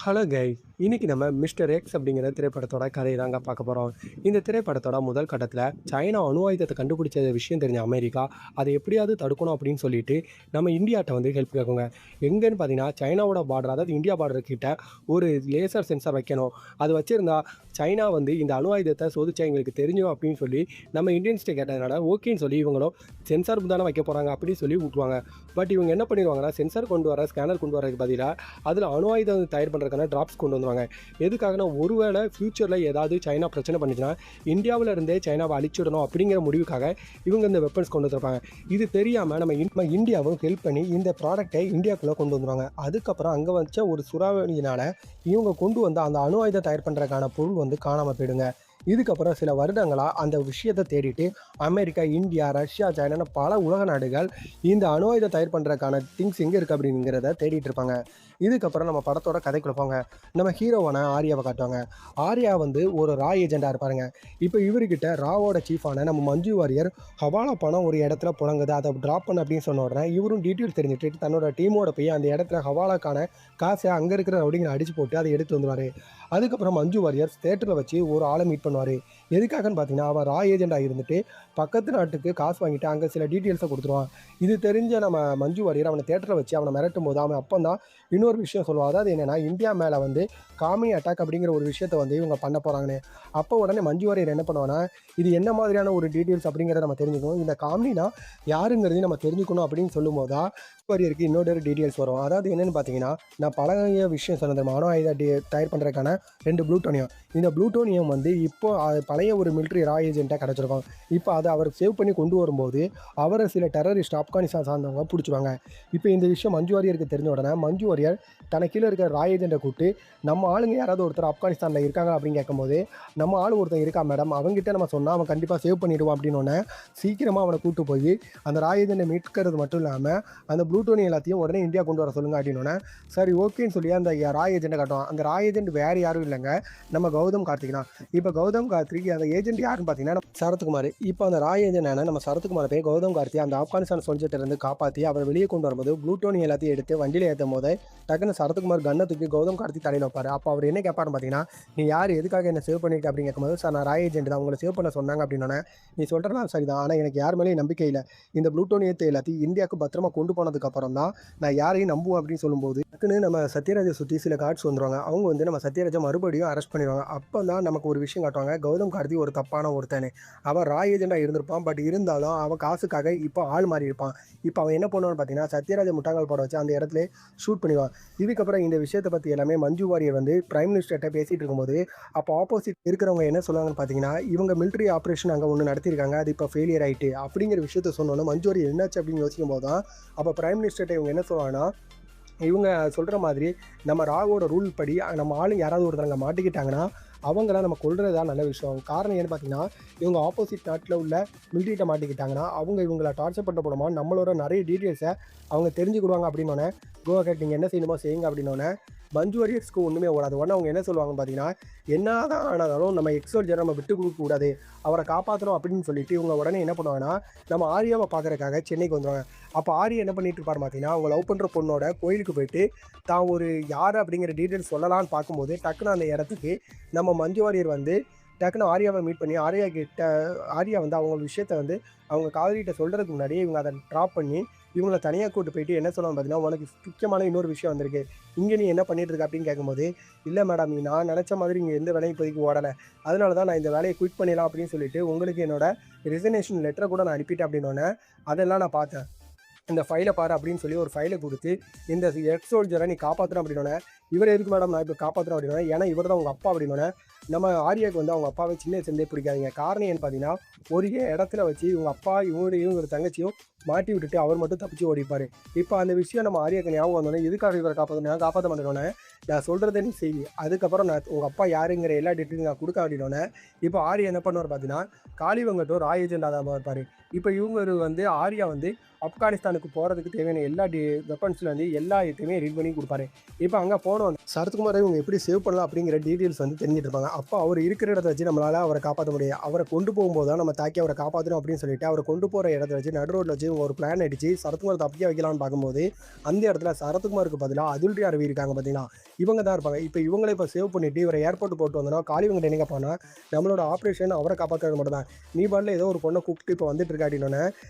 Hello guys, இன்னைக்கு நம்ம mister X அப்படிங்கிற திரைப்படத்தோட கதையை தாங்க பார்க்க போகிறோம். இந்த திரைப்படத்தோட முதல் கட்டத்தில் சைனா அணு ஆயுதத்தை கண்டுபிடிச்ச விஷயம் தெரிஞ்ச அமெரிக்கா அதை எப்படியாவது தடுக்கணும் அப்படின்னு சொல்லிட்டு நம்ம இந்தியாட்ட வந்து ஹெல்ப் கேட்குங்க. எங்கன்னு பார்த்தீங்கன்னா சைனாவோட பார்டர், அதாவது இந்தியா பார்டர் கிட்ட ஒரு லேசர் சென்சார் வைக்கணும். அது வச்சுருந்தா சைனா வந்து இந்த அணு ஆயுதத்தை சோதிச்சா எங்களுக்கு தெரியும் அப்படின்னு சொல்லி நம்ம இந்தியன்ஸ்ட்டை கேட்டதுனால ஓகேன்னு சொல்லி இவங்களும் சென்சார் தானே வைக்க போகிறாங்க அப்படின்னு சொல்லி விட்டுருவாங்க. பட் இவங்க என்ன பண்ணிடுவாங்கன்னா சென்சார் கொண்டு வர ஸ்கேனர் கொண்டு வரதுக்கு பதிலாக அதில் அணு ஆயுதம் தயார் பண்ணுறதுக்கான ட்ராப்ஸ் கொண்டு வந்துருவாங்க. எதுக்காகனா ஒருவேளை ஃப்யூச்சரில் ஏதாவது சைனா பிரச்சனை பண்ணிச்சுன்னா இந்தியாவில் இருந்தே சைனாவை அழிச்சிடணும் அப்படிங்கிற முடிவுக்காக இவங்க இந்த வெப்பன்ஸ் கொண்டு வந்துருப்பாங்க. இது தெரியாமல் நம்ம இந்தியாவும் ஹெல்ப் பண்ணி இந்த ப்ராடக்டை இந்தியாவுக்குள்ளே கொண்டு வந்துருவாங்க. அதுக்கப்புறம் அங்கே வச்ச ஒரு சூறாவளியினால் இவங்க கொண்டு வந்த அந்த அணு ஆயுதம் தயார் பண்ணுறதுக்கான பொருள் வந்து காணாமல் போயிடுங்க. இதுக்கப்புறம் சில வருடங்களாக அந்த விஷயத்தை தேடிட்டு அமெரிக்கா, இந்தியா, ரஷ்யா, சைனான்னு பல உலக நாடுகள் இந்த அணு ஆயுதம் தயார் பண்ணுறதுக்கான திங்ஸ் எங்கே இருக்குது அப்படிங்கிறத தேடிட்டு இருப்பாங்க. இதுக்கப்புறம் நம்ம படத்தோட கதைக்குள்ள போங்க. நம்ம ஹீரோவான ஆர்யாவை காட்டுவாங்க. ஆர்யா வந்து ஒரு ரா ஏஜெண்டாக இருப்பாருங்க. இப்போ இவர்கிட்ட ராவோட சீஃபான நம்ம மஞ்சு வாரியர் ஹவாலா பணம் ஒரு இடத்துல புழங்குது, அதை ட்ராப் பண்ண அப்படின்னு சொன்ன உடனே இவரும் டீட்டெயில் தெரிஞ்சுட்டு தன்னோட டீமோட போய் அந்த இடத்துல ஹவாலாக்கான காசை அங்கே இருக்கிற அப்படிங்கிற அடிச்சு போட்டு அதை எடுத்து வந்துடுவார். அதுக்கப்புறம் மஞ்சு வாரியர் தேட்டரில் வச்சு ஒரு ஆளை மீட் பண்ணுவார். எதுக்காகன்னு பார்த்தீங்கன்னா அவன் ரா ஏஜெண்டாக இருந்துட்டு பக்கத்து நாட்டுக்கு காசு வாங்கிட்டு அங்கே சில டீட்டெயில்ஸை கொடுத்துருவான். இது தெரிஞ்ச நம்ம மஞ்சு வாரியர் அவனை தேட்டரில் வச்சு அவனை மிரட்டும் போது அவன் அப்போ தான் இன்னொரு விஷயம் சொல்லுவான். அதாவது என்னென்னா இந்தியா மேலே வந்து காமி அட்டாக் அப்படிங்கிற ஒரு விஷயத்தை வந்து இவங்க பண்ண போகிறாங்கன்னு. அப்போ உடனே மஞ்சு வாரியர் என்ன பண்ணுவான்னா இது என்ன மாதிரியான ஒரு டீட்டெயில்ஸ் அப்படிங்கிறத நம்ம தெரிஞ்சுக்கணும், இந்த காமினா யாருங்கிறதையும் நம்ம தெரிஞ்சுக்கணும் அப்படின்னு சொல்லும்போது தான் வாரியருக்கு இன்னொரு டீட்டெயில்ஸ் வரும். அதாவது என்னென்னு பார்த்தீங்கன்னா நான் பழைய விஷயம் சொன்னது அணு ஆயுத தயார் பண்ணுறதுக்கான 2 ப்ளூட்டோனியம். இந்த ப்ளூட்டோனியம் வந்து இப்போ பழைய ஒரு மிலிட்ரி ரா ஏஜென்ட்டாக கிடச்சிருக்கோம். இப்போ அதை அவர் சேவ் பண்ணி கொண்டு வரும்போது அவரை சில டெரரிஸ்ட் ஆப்கானிஸ்தான் சார்ந்தவங்க பிடிச்சிருவாங்க. இப்போ இந்த விஷயம் மஞ்சு வாரியருக்கு தெரிஞ்ச உடனே மஞ்சு வாரியர் தனக்கு கீழே இருக்கிற ரா ஏஜென்ட்டை கூப்பிட்டு நம்ம ஆளுங்க யாராவது ஒருத்தர் ஆப்கானிஸ்தானில் இருக்காங்க அப்படின்னு கேட்கும்போது நம்ம ஆள் ஒருத்தர் இருக்கா மேடம், அவங்ககிட்ட நம்ம சொன்னால் அவன் கண்டிப்பாக சேவ் பண்ணிடுவான் அப்படின்னு சீக்கிரமாக அவனை கூப்பிட்டு போய் அந்த ரா ஏஜென்ட்டை மீட்கிறது மட்டும் இல்லாமல் அந்த ப்ளூட்டோனியம் எல்லாத்தையும் உடனே இந்தியா கொண்டு வர சொல்லுங்கள் அப்படின்னு சரி ஓகேன்னு சொல்லி அந்த ரா ஏஜென்ட்டை காட்டுவான். அந்த ரா ஏஜென்ட் வேறு யாரும் இல்லைங்க, நம்ம கௌதம் கார்த்திக் தான். இப்போ கௌதம் கார்த்திக் அந்த ஏஜென்ட் யாருன்னு பார்த்தீங்கன்னா சரத்குமார். இப்போ அந்த ரா ஏஜென்ட் நம்ம சரத்குமார் போய் கௌதம் கார்த்திக் அந்த ஆப்கானிஸ்தான் சொல்லிட்டு காப்பாற்றி அவர் வெளியே கொண்டு வரும்போது ப்ளூட்டோனியம் எல்லாத்தையும் எடுத்து வண்டியில் ஏற்றும் போது டக்குன்னு சரத்குமார் கண்ணை தூக்கி கௌதம் கார்த்திக் தலையில் வைப்பார். அப்போ அவர் என்ன கேட்பாருன்னு பார்த்தீங்கன்னா நீ யார், எதுக்காக என்ன சேவ் பண்ணிட்டு அப்படின்னு கேட்கும்போது சார் நான் ரா ஏஜென்ட் தான், உங்களை சேவ் பண்ண சொன்னாங்க அப்படின்னோடனே நீ சொல்கிறலாம் சரிதான், ஆனால் எனக்கு யார் மேலேயும் நம்பிக்கை இல்லை, இந்த ப்ளூட்டோனியத்தை எல்லாத்தையும் இந்தியாவுக்கு பத்திரமா கொண்டு போனதுக்கப்புறம் தான் நான் யாரையும் நம்புவேன் அப்படின்னு சொல்லும்போது டக்குன்னு நம்ம சத்யராஜை சுற்றி சில கார்ட்ஸ் வந்துடுவாங்க. அவங்க வந்து நம்ம சத்யராஜை மறுபடியும் அரெஸ்ட் பண்ணிடுவாங்க. அப்போ தான் நமக்கு ஒரு விஷயம் காட்டுவாங்க, கௌதம் கார்த்திக் ஒரு தப்பான ஒருத்தனே. அவன் ரா ஏஜெண்டாக இருந்திருப்பான், பட் இருந்தாலும் அவன் காசுக்காக இப்போ ஆள் மாறி இருப்பான். இப்போ அவன் என்ன பண்ணுவான்னு பார்த்தீங்கன்னா சத்யராஜை முட்டாங்கள் போட வச்சு அந்த இடத்துல ஷூட் பண்ணிடுவான். இதுக்கப்புறம் இந்த விஷயத்தை பற்றி எல்லாமே மஞ்சு வாரியர் வந்து பிரைம் மினிஸ்டர்கிட்ட பேசிகிட்டு இருக்கும்போது அப்போ ஆப்போசிட் இருக்கிறவங்க என்ன சொல்லுவாங்கன்னு பார்த்தீங்கன்னா இவங்க மிலிட்ரி ஆப்ரேஷன் அங்கே ஒன்று நடத்தியிருக்காங்க, அது இப்போ ஃபெயிலியர் ஆகிட்டு அப்படிங்கிற விஷயத்த சொன்னோன்னா மஞ்சு வாரியர் என்னாச்சு அப்படின்னு யோசிக்கும் போது தான் அப்போ பிரைம் மினிஸ்டர்கிட்ட இவங்க என்ன சொல்லுவாங்கன்னா இவங்க சொல்கிற மாதிரி நம்ம ராவோட ரூல் படி நம்ம ஆளுங்க யாராவது ஒருத்தவங்க மாட்டிக்கிட்டாங்கன்னா அவங்கள நம்ம கொள்வது தான் நல்ல விஷயம். காரணம் ஏன்னு பார்த்தீங்கன்னா இவங்க ஆப்போசிட் நாட்டில் உள்ள மிலிட்ரிகிட்ட மாட்டிக்கிட்டாங்கன்னா அவங்க இவங்களை டார்ச்சர் பண்ண போனோமா நம்மளோட நிறைய டீட்டெயில்ஸை அவங்க தெரிஞ்சுக்கிடுவாங்க அப்படின்னோடனே கோவாக்கட் நீங்கள் என்ன செய்யணுமோ செய்யுங்க அப்படின்னோடனே மஞ்சு வாரியர்ஸ்க்கு ஒன்றுமே ஓடாது. உடனே அவங்க என்ன சொல்லுவாங்கன்னு பார்த்தீங்கன்னா என்ன தான் ஆனாலும் நம்ம எக்ஸோல்ஜரை நம்ம விட்டு கொடுக்கக்கூடாது, அவரை காப்பாற்றணும் அப்படின்னு சொல்லிட்டு இவங்க உடனே என்ன பண்ணுவாங்கன்னா நம்ம ஆரியாவை பார்க்குறதுக்காக சென்னைக்கு வந்துடுவாங்க. அப்போ ஆரியா என்ன பண்ணிட்டு இருப்பார் பார்த்தீங்கன்னா அவங்க லவ் பண்ணுற பொண்ணோட கோயிலுக்கு போயிட்டு தான் ஒரு யார் அப்படிங்கிற டீட்டெயில்ஸ் சொல்லலான்னு பார்க்கும்போது டக்குன்னு அந்த இடத்துக்கு நம்ம மஞ்சு வாரியர் வந்து டக்குன்னு ஆரியாவை மீட் பண்ணி ஆரியா வந்து அவங்க விஷயத்தை வந்து அவங்க காதலிகிட்ட சொல்கிறதுக்கு முன்னாடியே இவங்க அதை ட்ராப் பண்ணி இவங்களை தனியாக கூட்டு போயிட்டு என்ன சொல்லுவாங்க பார்த்தீங்கன்னா உனக்கு முக்கியமான இன்னொரு விஷயம் வந்திருக்கு, இங்கே நீ என்ன பண்ணிட்டு இருக்க அப்படின்னு கேட்கும்போது இல்லை மேடம் நான் நினச்ச மாதிரி இங்கே எந்த வேலையும் இப்போதைக்கு ஓடலை, அதனால தான் நான் இந்த வேலையை குவிட் பண்ணிடலாம் அப்படின்னு சொல்லிட்டு உங்களுக்கு என்னோட ரிசர்வேஷன் லெட்டரை கூட நான் அனுப்பிட்டேன் அப்படின்னோடனே அதெல்லாம் நான் பார்த்தேன், இந்த ஃபைலை பாரு அப்படின்னு சொல்லி ஒரு ஃபைலை கொடுத்து இந்த எக்ஸ் சோல்ஜரை நீ காப்பாற்றணும் அப்படின்னோடனே இவர் எதுக்கு மேடம் நான் இப்போ காப்பாற்றுறேன் அப்படின்னா ஏன்னா இவர் தான் உங்கள் அப்பா அப்படின்னோடனே நம்ம ஆரியாவுக்கு வந்து அவங்க அப்பாவை சின்ன வயசுலேருந்தே பிடிக்காதீங்க. காரணம் ஏன்னு பார்த்தீங்கன்னா ஒரு இடத்துல வச்சு இவங்க அப்பா இவரையும் ஒரு தங்கச்சியும் மாட்டி விட்டுட்டு அவர் மட்டும் தப்பிச்சு ஓடிப்பார். இப்போ அந்த விஷயம் நம்ம ஆரியாவுக்கு ஞாபகம் வந்தோடனே எதுக்காக இவரை காப்பாற்ற மாட்டேனோன்னே நான் சொல்கிறதுன்னு செய், அதுக்கப்புறம் நான் உங்கள் அப்பா யாருங்கிற எல்லா டீட்டெயிலும் நான் கொடுக்க அப்படின்னோடனே இப்போ ஆரியா என்ன பண்ணுவார் பார்த்தீங்கன்னா காளிவங்கட்டோ ரா ஏஜெண்டாக தான் இருப்பார். இப்போ இவங்க வந்து ஆரியா வந்து ஆப்கானிஸ்தானுக்கு போகிறதுக்கு தேவையான எல்லா வெப்பன்ஸில் வந்து எல்லா இதுவுமே ரீட் பண்ணி கொடுப்பாரு. இப்போ அங்கே போனோம் சரத்குமாரை இவங்க எப்படி சேவ் பண்ணலாம் அப்படிங்கிற டீட்டெயில்ஸ் வந்து தெரிஞ்சுட்டு இருப்பாங்க. அப்போ அவர் இருக்கிற இடத்த வச்சு நம்மளால் அவரை காப்பாற்ற முடியாது, அவரை கொண்டு போகும்போது தான் நம்ம தாக்கி அவரை காப்பாற்றணும் அப்படின்னு சொல்லிட்டு அவரை கொண்டு போகிற இடத்த வச்சு நடு ரோட்டில் வச்சு இவங்க ஒரு பிளான் அடித்து சரத்குமார் தப்பிக்க வைக்கலாம்னு பார்க்கும்போது அந்த இடத்துல சரத்குமாருக்கு பதிலாக அதுல்ரி அரவி இருக்காங்க பார்த்தீங்களா, இவங்க தான் இருப்பாங்க. இப்போ இவங்களே இப்போ சேவ் பண்ணிவிட்டு இவரை ஏர்போர்ட் போட்டு வந்தோன்னா காளிவங்க என்ன கேட்பானா, நம்மளோட ஆப்ரேஷன் அவரை காப்பாற்றுறது மட்டும் தான். நீ பாட்டில் ஏதோ ஒரு பொண்ணை கூப்பிட்டு இப்போ வந்துட்டு இருக்காட்டினோன்னே,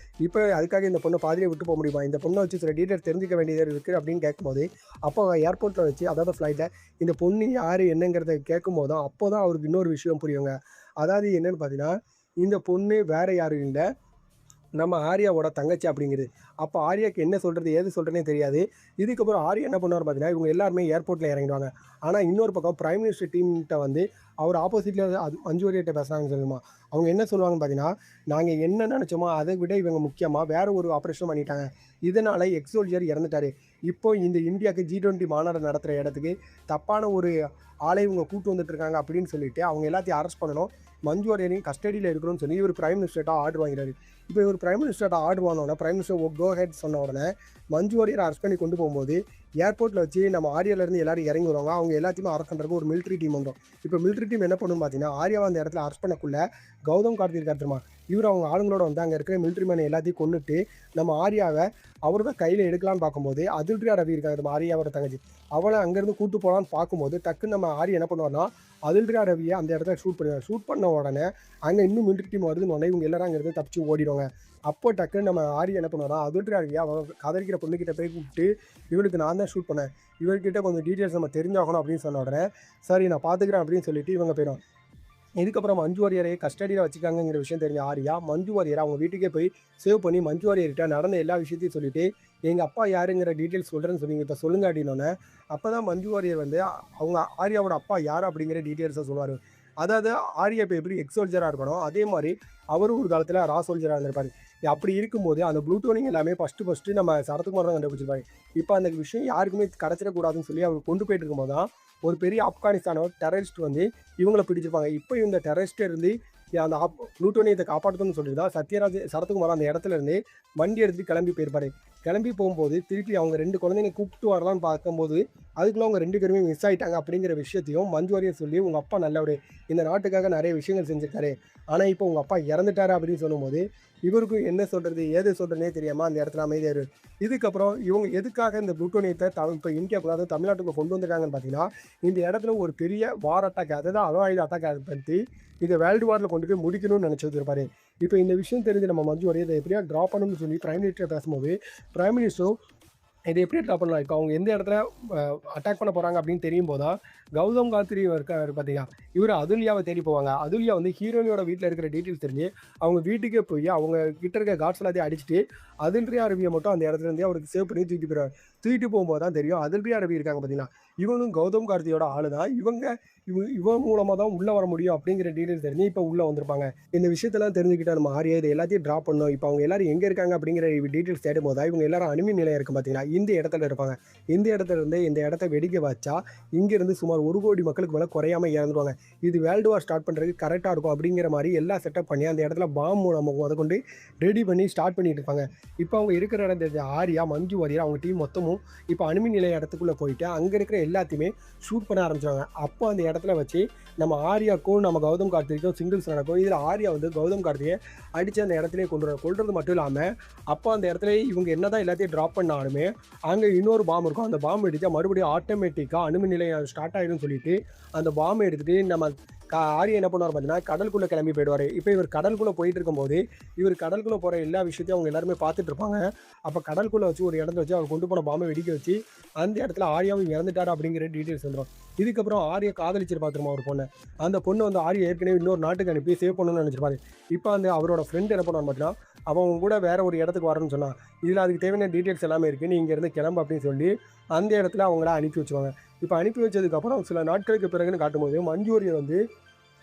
இப்போ அதுக்காக இந்த பொண்ணை பாதிரியை விட்டு போக முடியுமா, இந்த பொண்ணை வச்சு சில டீட்டெயில்ஸ் தெரிஞ்சிக்க வேண்டியது இருக்குது அப்படின்னு கேட்கும்போது, அப்போ ஏர்போர்ட்டில் வச்சு அதாவது ஃப்ளைட்டில் இந்த பொண்ணு யார் என்னங்கிறத கேட்கும்போது தான் அப்போ தான் அவருக்கு இன்னொரு விஷயம் புரியுங்க. அதாவது என்னென்னு பார்த்தீங்கன்னா, இந்த பொண்ணு வேறு யாரும் இல்லை, நம்ம ஆர்யாவோட தங்கச்சி அப்படிங்கிறது. அப்போ ஆர்யாவுக்கு என்ன சொல்கிறது ஏது சொல்கிறதுனே தெரியாது. இதுக்கப்புறம் ஆர்யா என்ன பண்ணுவார் பார்த்தீங்கன்னா, இவங்க எல்லாருமே ஏர்போர்ட்டில் இறங்கிடுவாங்க. ஆனால் இன்னொரு பக்கம் பிரைம் மினிஸ்டர் டீம்கிட்ட வந்து அவர் ஆப்போசிட்டில் அது மஞ்சு வாரியர்கிட்ட பேசுகிறாங்கன்னு சொல்லுமா. அவங்க என்ன சொல்லுவாங்கன்னு பார்த்தீங்கன்னா, நாங்கள் என்ன நினச்சோமோ அதை விட இவங்க முக்கியமாக வேறு ஒரு ஆப்ரேஷன் பண்ணிட்டாங்க. இதனால் எக்ஸ் சோல்ஜர் இறந்துட்டார். இப்போ இந்த இந்தியாவுக்கு G20 மாநாடு நடத்துகிற இடத்துக்கு தப்பான ஒரு ஆளை இவங்க கூட்டு வந்துட்டுருக்காங்க அப்படின்னு சொல்லிட்டு அவங்க எல்லாத்தையும் அரெஸ்ட் பண்ணணும், மஞ்சு வாரியரையும் கஸ்டடியில் இருக்கணும்னு சொல்லி இவர் பிரைம் மினிஸ்டர்கிட்ட ஆர்டர் வாங்கிறாரு. இப்போ இவர் பிரைம் மினிஸ்டர்கிட்ட ஆர்டர் வாங்கினோடனே பிரைம் மினிஸ்டர் கோ ஹெட் சொன்ன உடனே மஞ்சு வாரியரை அரெஸ்ட் பண்ணி கொண்டு போகும்போது ஏர்போர்ட்டில் வச்சு நம்ம ஆர்யாவிலேருந்து எல்லாரும் இறங்கி வருவாங்க. அவங்க எல்லாத்தையுமே அரெஸ்ட் பண்ணுறதுக்கு ஒரு மிலிட்ரி டீம் வந்துடும். இப்போ மிலிட்ரி டீம் என்ன பண்ணணும்னு பார்த்தீங்கன்னா, ஆர்யாவை அந்த இடத்துல அரெஸ்ட் பண்ணக்குள்ள கௌதம் கார்த்திக் இருக்கார் தெரியுமா, இவர் அவங்க ஆளுங்களோட வந்து அங்கே இருக்கிற மிலிட்ரி மேனை எல்லாத்தையும் கொண்டுட்டு நம்ம ஆர்யாவை அவர் தான் கையில் எடுக்கலான்னு பார்க்கும்போது அதுல்ரி ரவி இருக்காங்க நம்ம ஆர்யாவோட தங்கச்சி, அவளை அங்கேருந்து கூட்டு போகலான்னு பார்க்கும்போது டக்குன்னு நம்ம ஆர்யா என்ன பண்ணுவார்னா அதுல்ரி ரவியை அந்த இடத்துல ஷூட் பண்ணுவார். ஷூட் பண்ண உடனே அங்கே இன்னும் மிலிட்ரி டீம் வருதுன்னு உடனே இவங்க எல்லாரும் அங்கேருந்து தப்பிச்சு ஓடிடுவாங்க. அப்போ டக்குன்னு நம்ம ஆர்யா என்ன பண்ணுவாரா அதுல்ரி ரவியை அவன் காதலிக்கிற பொண்ணுக்கிட்ட போய் கூப்பிட்டு இவளுக்கு நான் தான் ஷூட் பண்ணேன், இவர்கிட்ட கொஞ்சம் டீட்டெயில்ஸ் நம்ம தெரிஞ்சாகணும் அப்படின்னு சொன்ன உடனே சரி நான் பார்த்துக்கிறேன் அப்படின்னு சொல்லிட்டு இவங்க போயிடும். இதுக்கப்புறம் மஞ்சு வாரியரை கஸ்டடியில் வச்சுக்காங்கிற விஷயம் தெரிஞ்ச ஆர்யா மஞ்சு வாரியரை அவங்க வீட்டுக்கே போய் சேவ் பண்ணி மஞ்சு வாரியர்கிட்ட நடந்த எல்லா விஷயத்தையும் சொல்லிவிட்டு எங்கள் அப்பா யாருங்கிற டீட்டெயில்ஸ் சொல்கிறேன்னு சொன்னீங்க இப்போ சொல்லுங்கள் அப்படின்னோடனே அப்போ தான் மஞ்சு வாரியர் வந்து அவங்க ஆர்யாவோட அப்பா யார் அப்படிங்கிற டீட்டெயில்ஸை சொல்லுவார். அதாவது ஆர்யா இப்போ எப்படி எக்ஸ் சோல்ஜராக இருக்கணும் அதே மாதிரி அவரும் ஒரு காலத்தில் ரா சோல்ஜராக இருந்திருப்பார். அப்படி இருக்கும்போது அந்த ப்ளூட்டோனிங் எல்லாமே ஃபஸ்ட்டு நம்ம சரத்குமார் தான் கண்டுபிடிச்சிருப்பாரு. இப்போ அந்த விஷயம் யாருக்குமே கிடச்சிடக்கூடாதுன்னு சொல்லி அவர் கொண்டு போயிட்டு இருக்கும்போது தான் ஒரு பெரிய ஆப்கானிஸ்தானோட டெரரிஸ்ட் வந்து இவங்களை பிடிச்சிருப்பாங்க. இப்போ இந்த டெரரிஸ்ட்டை இருந்து அந்த ப்ளூட்டோனியத்தை காப்பாற்றணும்னு சொல்லிட்டு தான் சரத்குமார் அந்த இடத்துல இருந்து வண்டி எடுத்துகிட்டு கிளம்பி போயிருப்பாரு. கிளம்பி போகும்போது திருப்பி அவங்க 2 குழந்தைங்க கூப்பிட்டு வரலான்னு பார்க்கும்போது அதுக்குள்ள அவங்க 2 பேருமே மிஸ் ஆகிட்டாங்க அப்படிங்கிற விஷயத்தையும் மஞ்சு வாரியர் சொல்லி உங்கள் அப்பா நல்லவர், இந்த நாட்டுக்காக நிறைய விஷயங்கள் செஞ்சுருக்காரு, ஆனால் இப்போ உங்கள் அப்பா இறந்துட்டாரு அப்படின்னு சொல்லும்போது இவருக்கும் என்ன சொல்கிறது ஏது சொல்கிறதுனே தெரியாமல் அந்த இடத்துல அமைதியாரு. இதுக்கப்புறம் இவங்க எதுக்காக இந்த ப்ளூட்டோனியத்தை இப்போ இந்தியாவுக்குள்ள அதாவது தமிழ்நாட்டுக்கு கொண்டு வந்திருக்காங்கன்னு பார்த்தீங்கன்னா, இந்த இடத்துல ஒரு பெரிய வார் அட்டாக் அதாவது அணு ஆயுத அட்டாக் ஏற்படுத்தி இதை வேர்ல்டு வாரில் கொண்டு போய் முடிக்கணும்னு நினச்சி இருப்பாரு. இப்போ இந்த விஷயம் தெரிஞ்சு நம்ம மஞ்சு வாரியர் இதை எப்படியா ட்ரா பண்ணணும்னு சொல்லி பிரைம் மினிஸ்டர் பேசும்போது பிரைம் மினிஸ்டரும் இதை எப்படி ட்ரா பண்ணலாம், இப்போ அவங்க எந்த இடத்துல அட்டாக் பண்ண போகிறாங்க அப்படின்னு தெரியும் போது தான் கௌதம் கார்த்திரி இருக்கார் பார்த்தீங்கன்னா இவர் அதுல்யாவை தேடி போவாங்க. அதுல்யா வந்து ஹீரோயினோட வீட்டில் இருக்கிற டீட்டெயில்ஸ் தெரிஞ்சு அவங்க வீட்டுக்கே போய் அவங்க கிட்ட இருக்க கார்ட்ஸ் எல்லாத்தையும் அடிச்சுட்டு அதுல்ரி அரவியை மட்டும் அந்த இடத்துல இருந்து அவருக்கு சேவ் பண்ணி தூக்கிட்டு போயிடுவார். தூக்கிட்டு போகும்போது தான் தெரியும் அதுல்ரி அரவி இருக்காங்க பார்த்தீங்கன்னா இவனும் கௌதம் கார்த்தியோட ஆளு தான், இவன் மூலமாக தான் உள்ளே வர முடியும் அப்படிங்கிற டீட்டெயில்ஸ் தெரிஞ்சு இப்போ உள்ளே வந்திருப்பாங்க. இந்த விஷயத்தெல்லாம் தெரிஞ்சுக்கிட்டா நம்ம ஆர்யா இதை எல்லாத்தையும் ட்ரா பண்ணோம். இப்போ அவங்க எல்லாரும் எங்கே இருக்காங்க அப்படிங்கிற டீட்டெயில்ஸ் தேடும் போது இவங்க எல்லாரும் அணுமின் நிலையம் இருக்கும் பார்த்தீங்கன்னா இந்த இடத்துல இருப்பாங்க. இந்த இடத்துல இருந்து இந்த இடத்த வெடிக்க வச்சா இங்கேருந்து சுமார் 1 கோடி மக்களுக்கு மேலே குறையாமல் இறந்துருவாங்க. இது வேர்ல்டு வார் ஸ்டார்ட் பண்ணுறதுக்கு கரெக்டாக இருக்கும் அப்படிங்கிற மாதிரி எல்லா செட்டப் பண்ணி அந்த இடத்துல பாம்பு நம்ம அதை கொண்டு ரெடி பண்ணி ஸ்டார்ட் பண்ணிட்டு இருப்பாங்க. இப்போ அவங்க இருக்கிற இடத்துல ஆர்யா மஞ்சு வாரியர் அவங்க டீம் மொத்தமும் இப்போ அணுமின் நிலைய இடத்துக்குள்ளே போயிட்டு அங்கே இருக்கிற எல்லாத்தையுமே ஷூட் பண்ண ஆரம்பிச்சாங்க. அப்போ அந்த இடத்துல வச்சு நம்ம ஆர்யாவுக்கும் நம்ம கௌதம் கார்த்திக்கும் சிங்கிள்ஸ் நடக்கும். இதில் ஆர்யா வந்து கௌதம் கார்த்தியை அடித்து அந்த இடத்துலேயே கொள்றது மட்டும் இல்லாமல் அப்போ அந்த இடத்துல இவங்க என்ன தான் எல்லாத்தையும் ட்ராப் பண்ணாலுமே அங்கே இன்னொரு பாம்பு இருக்கும். அந்த பாம்பு அடித்தா மறுபடியும் ஆட்டோமேட்டிக்காக அணுமின் நிலையம் ஸ்டார்ட் ஆகிடும்னு சொல்லிட்டு அந்த பாம்பை எடுத்துகிட்டு நம்ம ஆர்யா என்ன பண்ணுவார் பார்த்தீங்கன்னா கடலுக்குள்ளே கிளம்பி போயிடுவார். இப்போ இவர் கடலுக்குள்ளே போயிட்டு இருக்கும்போது இவர் கடலுக்குள்ளே போகிற எல்லா விஷயத்தையும் அவங்க எல்லாருமே பார்த்துட்டு இருப்பாங்க. அப்போ கடலுக்குள்ளே வச்சு ஒரு இடத்துல வச்சு அவர் கொண்டு போன பாம்பை வெடிக்க வச்சு அந்த இடத்துல ஆர்யாவும் இறந்துட்டார் அப்படிங்கிற டீட்டெயில்ஸ் வந்துடும். இதுக்கப்புறம் ஆர்யா காதலிச்சிருப்பா திரும்ப ஒரு பொண்ணு, அந்த பொண்ணு வந்து ஆர்யா ஏற்கனவே இன்னொரு நாட்டுக்கு அனுப்பி சேவ் பண்ணணும்னு நினச்சிருப்பாரு. இப்போ அந்த அவரோட ஃப்ரெண்ட் என்ன பண்ணுவான்னு பார்த்தீங்கன்னா அவன் கூட வேறு ஒரு இடத்துக்கு வரணும்னு சொன்னான், இதில் அதுக்கு தேவையான டீட்டெயில்ஸ் எல்லாமே இருக்குது, நீ இங்கேருந்து கிளம்பு அப்படின்னு சொல்லி அந்த இடத்துல அவங்கள அனுப்பி வச்சுவாங்க. இப்போ அனுப்பி வச்சதுக்கப்புறம் சில நாட்களுக்கு பிறகுன்னு காட்டும்போது மஞ்சு வாரியர் வந்து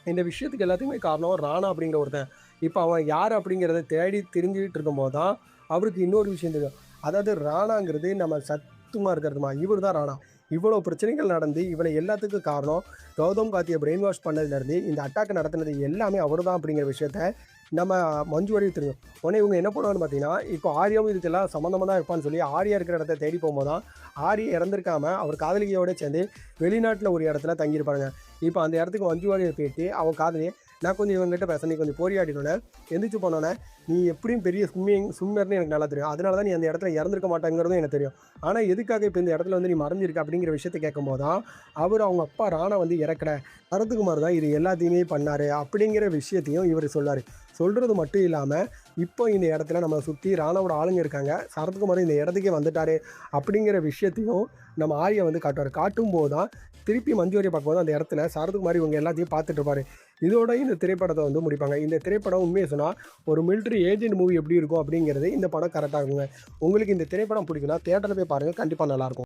இந்த விஷயத்துக்கு எல்லாத்துக்குமே காரணம் ராணா அப்படிங்கிற ஒருத்தன். இப்போ அவன் யார் அப்படிங்கிறத தேடி தெரிஞ்சுக்கிட்டு இருக்கும்போது தான் அவருக்கு இன்னொரு விஷயம் தெரியும். அதாவது ராணாங்கிறது நம்ம சத்துமா இருக்கிறதுமா இவர் தான் ராணா. இவ்வளோ பிரச்சனைகள் நடந்து இவனை எல்லாத்துக்கும் காரணம் கௌதம் கார்த்தியை பிரெயின் வாஷ் பண்ணதுலேருந்து இந்த அட்டாக் நடத்தினது எல்லாமே அவர் தான் அப்படிங்கிற விஷயத்த நம்ம மஞ்சு வாரியர் தெரியும். உடனே இவங்க என்ன பண்ணுவான்னு பார்த்தீங்கன்னா இப்போ ஆர்யாவும் இதுக்கெல்லாம் சம்மந்தமாக தான் இருப்பான்னு சொல்லி ஆர்யா இருக்கிற இடத்த தேடி போகும்போது தான் ஆர்யா இறந்துருக்காமல் அவர் காதலிகையோடு சேர்ந்து வெளிநாட்டில் ஒரு இடத்துல தங்கியிருப்பாங்க. இப்போ அந்த இடத்துக்கு மஞ்சு வாரியர் போயிட்டு அவன் காதலியை நான் கொஞ்சம் இவங்ககிட்ட பேச நீ கொஞ்சம் போரியாடினோன்னே எந்திரிச்சு போனோன்னே, நீ எப்படியும் பெரிய ஸ்விம்மர்னு எனக்கு நல்லா தெரியும். அதனால தான் நீ அந்த இடத்துல இறந்துருக்க மாட்டேங்கிறதும் எனக்கு தெரியும். ஆனால் எதுக்காக இப்போ இந்த இடத்துல வந்து நீ மறைஞ்சிருக்க அப்படிங்கிற விஷயத்த கேட்கும்போது தான், அவர் அவங்க அப்பா ராணா வந்து இறக்கல. சரத்குமார் தான் இது எல்லாத்தையுமே பண்ணாரு அப்படிங்கிற விஷயத்தையும் இவர் சொல்லாரு. சொல்கிறது மட்டும் இல்லாமல், இப்போ இந்த இடத்துல நம்மளை சுற்றி ராணாவோட ஆளுங்க இருக்காங்க. சரத்குமார் இந்த இடத்துக்கே வந்துட்டாரு அப்படிங்கிற விஷயத்தையும் நம்ம ஆர்யா வந்து காட்டுவார். காட்டும்போது தான் திருப்பி மஞ்சு வாரியர் பார்க்கும்போது அந்த இடத்துல சரத்குமார் இவங்க எல்லாத்தையும் பார்த்துட்டு இருப்பாரு. இதோட இந்த திரைப்படத்தை வந்து முடிப்பாங்க. இந்த திரைப்படம் உண்மையை சொன்னால் ஒரு மிலிட்ரி ஏஜென்ட் மூவி எப்படி இருக்கும் அப்படிங்கிறது இந்த படம் கரெக்டாக இருக்குங்க. உங்களுக்கு இந்த திரைப்படம் பிடிக்குன்னா தியேட்டரில் போய் பாருங்கள். கண்டிப்பாக நல்லாயிருக்கும்.